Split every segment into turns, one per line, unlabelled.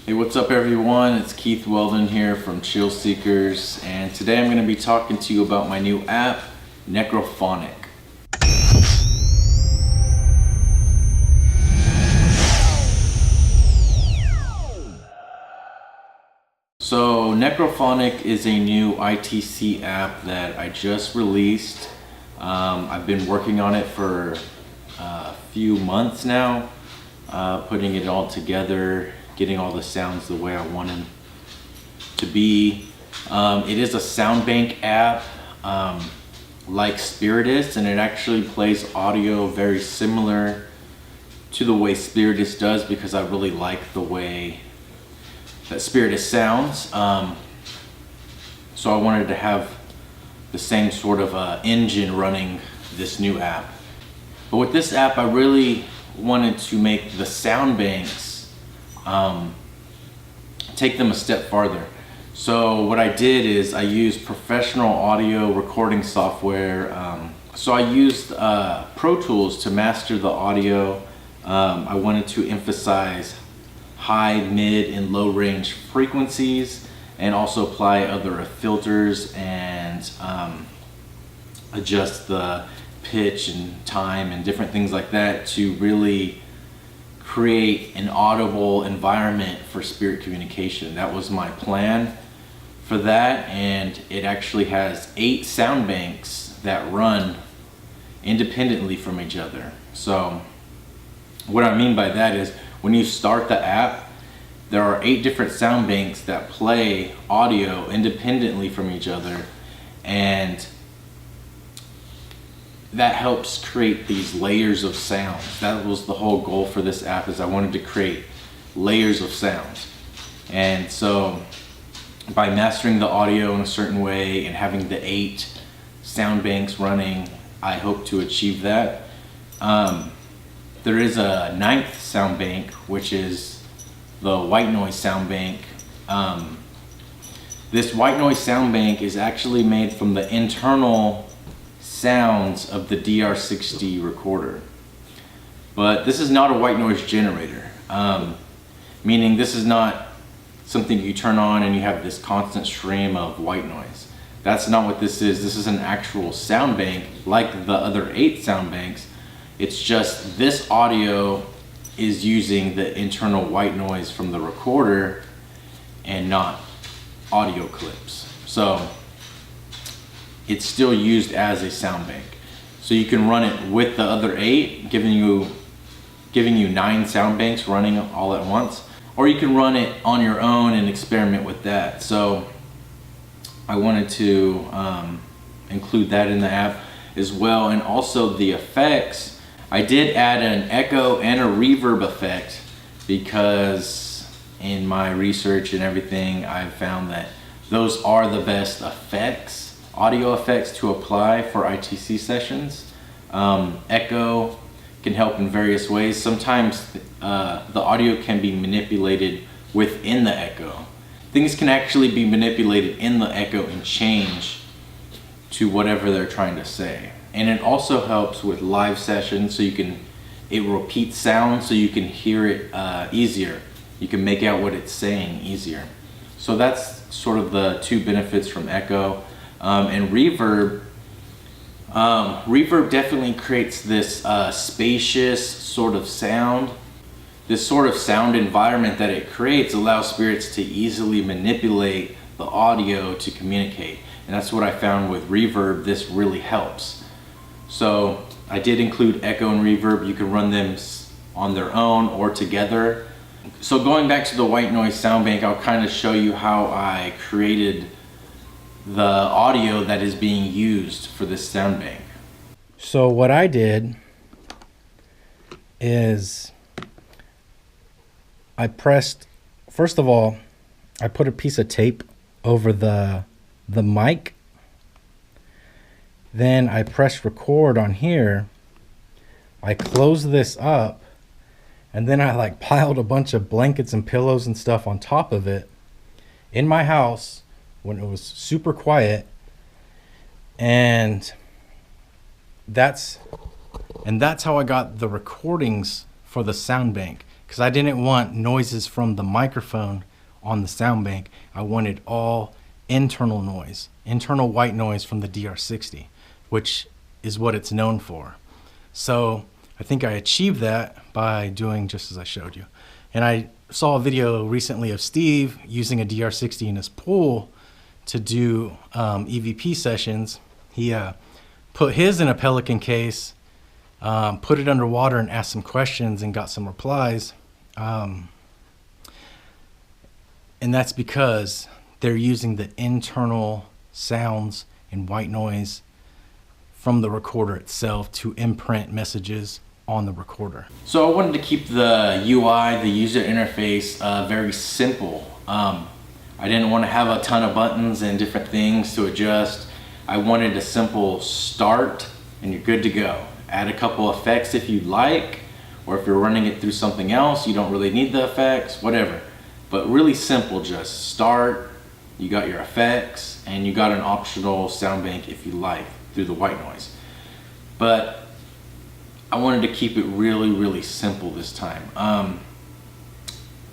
Hey, what's up everyone? It's Keith Weldon here from Chill Seekers, and today I'm going to be talking to you about my new app, Necrophonic. So Necrophonic is a new ITC app that I just released. I've been working on it for a few months now, putting it all together, getting all the sounds the way I want them to be. It is a sound bank app like Spiritus, and it actually plays audio very similar to the way Spiritus does because I really like the way that Spiritus sounds. So I wanted to have the same sort of engine running this new app. But with this app, I really wanted to make the sound banks, take them a step farther. So what I did is I used professional audio recording software. So I used Pro Tools to master the audio. I wanted to emphasize high, mid, and low range frequencies, and also apply other filters and adjust the pitch and time and different things like that to really create an audible environment for spirit communication. That was my plan for that, and it actually has 8 sound banks that run independently from each other. So what I mean by that is when you start the app, there are 8 different sound banks that play audio independently from each other, and that helps create these layers of sound. That was the whole goal for this app, is I wanted to create layers of sound. And so by mastering the audio in a certain way and having the 8 sound banks running, I hope to achieve that. There is a 9th sound bank, which is the white noise sound bank. This white noise sound bank is actually made from the internal sounds of the DR60 recorder. But this is not a white noise generator, meaning this is not something you turn on and you have this constant stream of white noise. That's not what this is. This is an actual sound bank like the other 8 sound banks. It's just this audio is using the internal white noise from the recorder and not audio clips. So it's still used as a sound bank. So you can run it with the other 8, giving you 9 sound banks running all at once, or you can run it on your own and experiment with that. So I wanted to include that in the app as well. And also the effects, I did add an echo and a reverb effect because in my research and everything, I've found that those are the best effects, audio effects to apply for ITC sessions. Echo can help in various ways. Sometimes the audio can be manipulated within the echo. Things can actually be manipulated in the echo and change to whatever they're trying to say. And it also helps with live sessions, so it repeats sound so you can hear it easier. You can make out what it's saying easier. So that's sort of the 2 benefits from echo. And reverb, reverb definitely creates this spacious sort of sound. This sort of sound environment that it creates allows spirits to easily manipulate the audio to communicate. And that's what I found with reverb. This really helps. So I did include echo and reverb. You can run them on their own or together. So going back to the white noise sound bank, I'll kind of show you how I created the audio that is being used for this sound bank. So what I did is I pressed, first of all, I put a piece of tape over the mic. Then I press record on here. I close this up, and then I piled a bunch of blankets and pillows and stuff on top of it in my house when it was super quiet. And that's how I got the recordings for the sound bank.
because I didn't want noises from the microphone on the sound bank. I wanted all internal noise, internal white noise from the DR60, which is what it's known for. So I think I achieved that by doing just as I showed you. And I saw a video recently of Steve using a DR60 in his pool to do EVP sessions. He put his in a Pelican case, put it underwater and asked some questions and got some replies. And that's because they're using the internal sounds and white noise from the recorder itself to imprint messages on the recorder.
So I wanted to keep the UI, the user interface, very simple. I didn't want to have a ton of buttons and different things to adjust. I wanted a simple start and you're good to go. Add a couple effects if you'd like, or if you're running it through something else, you don't really need the effects, whatever. But really simple, just start, you got your effects, and you got an optional sound bank if you like, through the white noise. But I wanted to keep it really, really simple this time.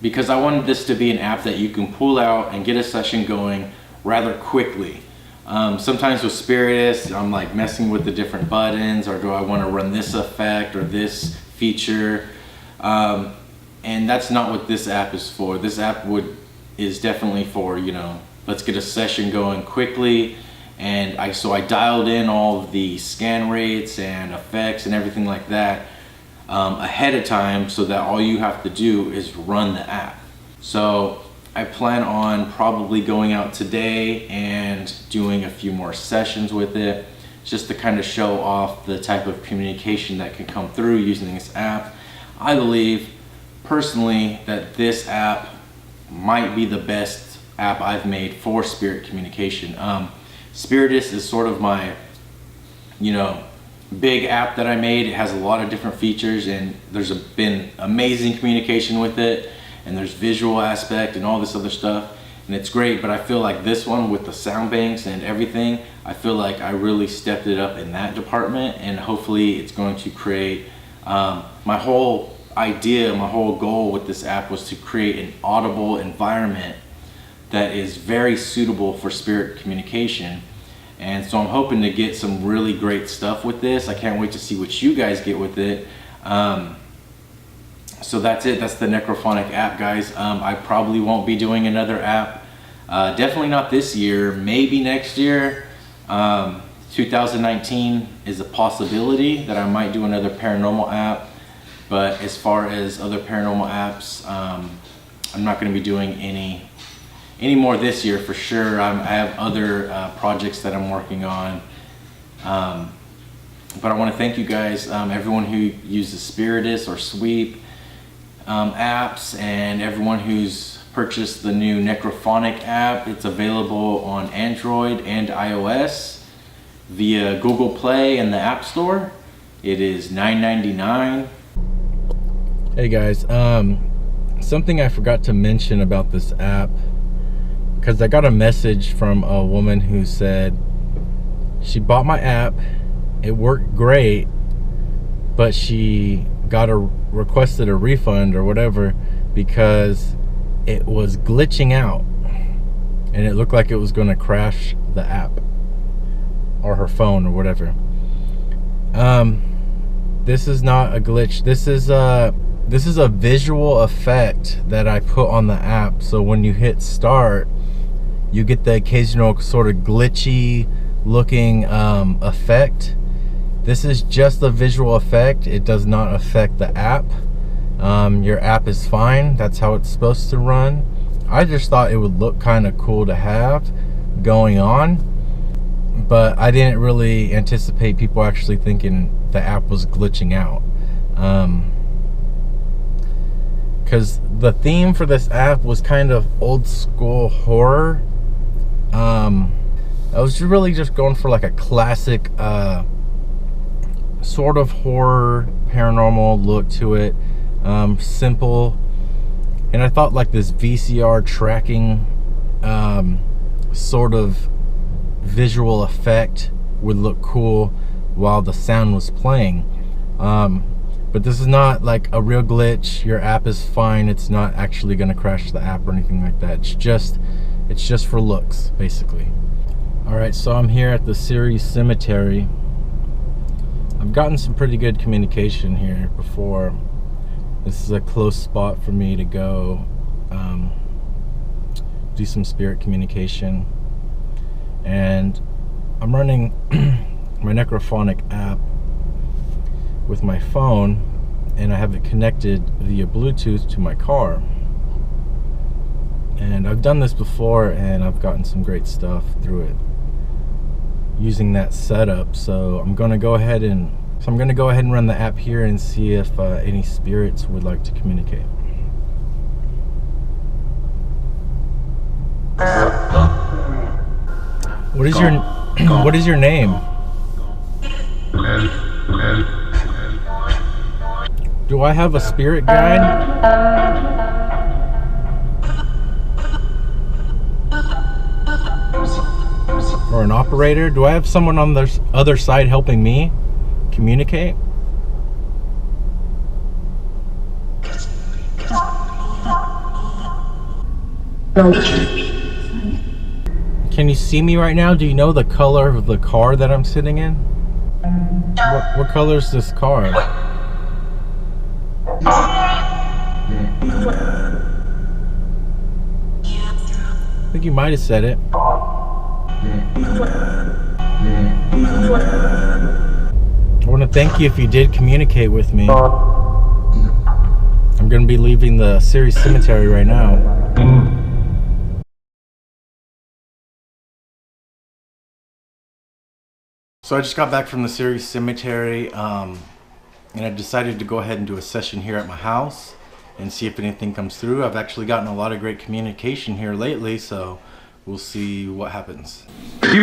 Because I wanted this to be an app that you can pull out and get a session going rather quickly. Sometimes with Spiritus, I'm like messing with the different buttons, or do I want to run this effect or this feature? And that's not what this app is for. This app is definitely for, you know, let's get a session going quickly. And so I dialed in all of the scan rates and effects and everything like that ahead of time, so that all you have to do is run the app. So I plan on probably going out today and doing a few more sessions with it, just to kind of show off the type of communication that can come through using this app. I believe personally that this app might be the best app I've made for spirit communication. Spiritus is sort of my, you know, big app that I made. It has a lot of different features, and there's been amazing communication with it, and there's visual aspect and all this other stuff, and it's great. But I feel like this one, with the sound banks and everything, I feel like I really stepped it up in that department, and hopefully it's going to create my whole idea, my whole goal with this app was to create an audible environment that is very suitable for spirit communication. And so I'm hoping to get some really great stuff with this. I can't wait to see what you guys get with it. So that's it. That's the Necrophonic app, guys. I probably won't be doing another app. Definitely not this year, maybe next year. 2019 is a possibility that I might do another paranormal app. But as far as other paranormal apps, I'm not going to be doing any more this year for sure. I have other projects that I'm working on. But I want to thank you guys, everyone who uses Spiritus or Sweep apps, and everyone who's purchased the new Necrophonic app. It's available on Android and iOS via Google Play and the App Store. It is $9.99.
Hey guys, something I forgot to mention about this app, because I got a message from a woman who said she bought my app, it worked great, but she requested a refund or whatever because it was glitching out and it looked like it was going to crash the app or her phone or whatever. This is not a glitch. This is a visual effect that I put on the app. So when you hit start, you get the occasional sort of glitchy looking effect. This is just a visual effect. It does not affect the app. Your app is fine. That's how it's supposed to run. I just thought it would look kind of cool to have going on, but I didn't really anticipate people actually thinking the app was glitching out. Because the theme for this app was kind of old school horror. I was really just going for like a classic sort of horror paranormal look to it. Simple, and I thought like this VCR tracking sort of visual effect would look cool while the sound was playing. But this is not like a real glitch. Your app is fine. It's not actually gonna crash the app or anything like that. It's just for looks, basically. All right, so I'm here at the Ceres Cemetery. I've gotten some pretty good communication here before. This is a close spot for me to go do some spirit communication. And I'm running my Necrophonic app with my phone, and I have it connected via Bluetooth to my car. And I've done this before, and I've gotten some great stuff through it using that setup. So I'm gonna go ahead and run the app here and see if any spirits would like to communicate. What is your name? Do I have a spirit guide? Or an operator? Do I have someone on the other side helping me communicate? Can you see me right now? Do you know the color of the car that I'm sitting in? What color is this car? I think you might have said it. I want to thank you if you did communicate with me. I'm going to be leaving the Ceres Cemetery right now. So I just got back from the Ceres Cemetery, and I decided to go ahead and do a session here at my house and see if anything comes through. I've actually gotten a lot of great communication here lately, so we'll see what happens. Do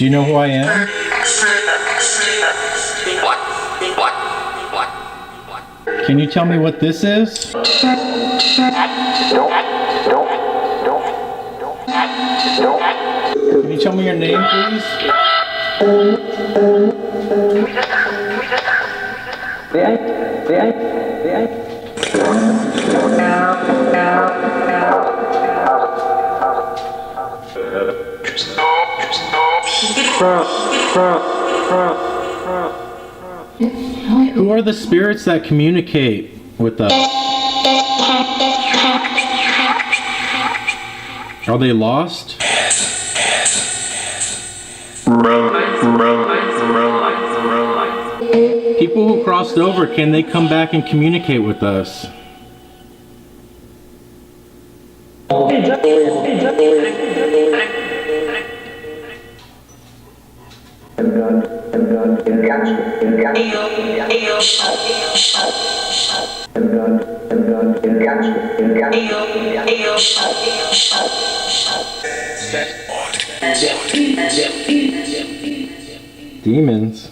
you know who I am? Can you tell me what this is? Can you tell me your name, please? Who are the spirits that communicate with us? Are they lost? People who crossed over, can they come back and communicate with us? Demons.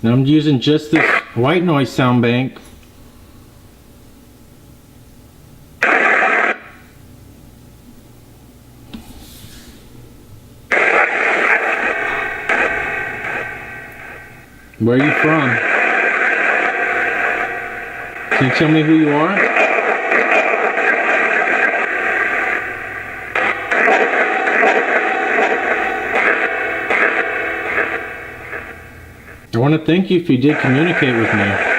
Now I'm using just this white noise sound bank. Where are you from? Can you tell me who you are? I want to thank you if you did communicate with me.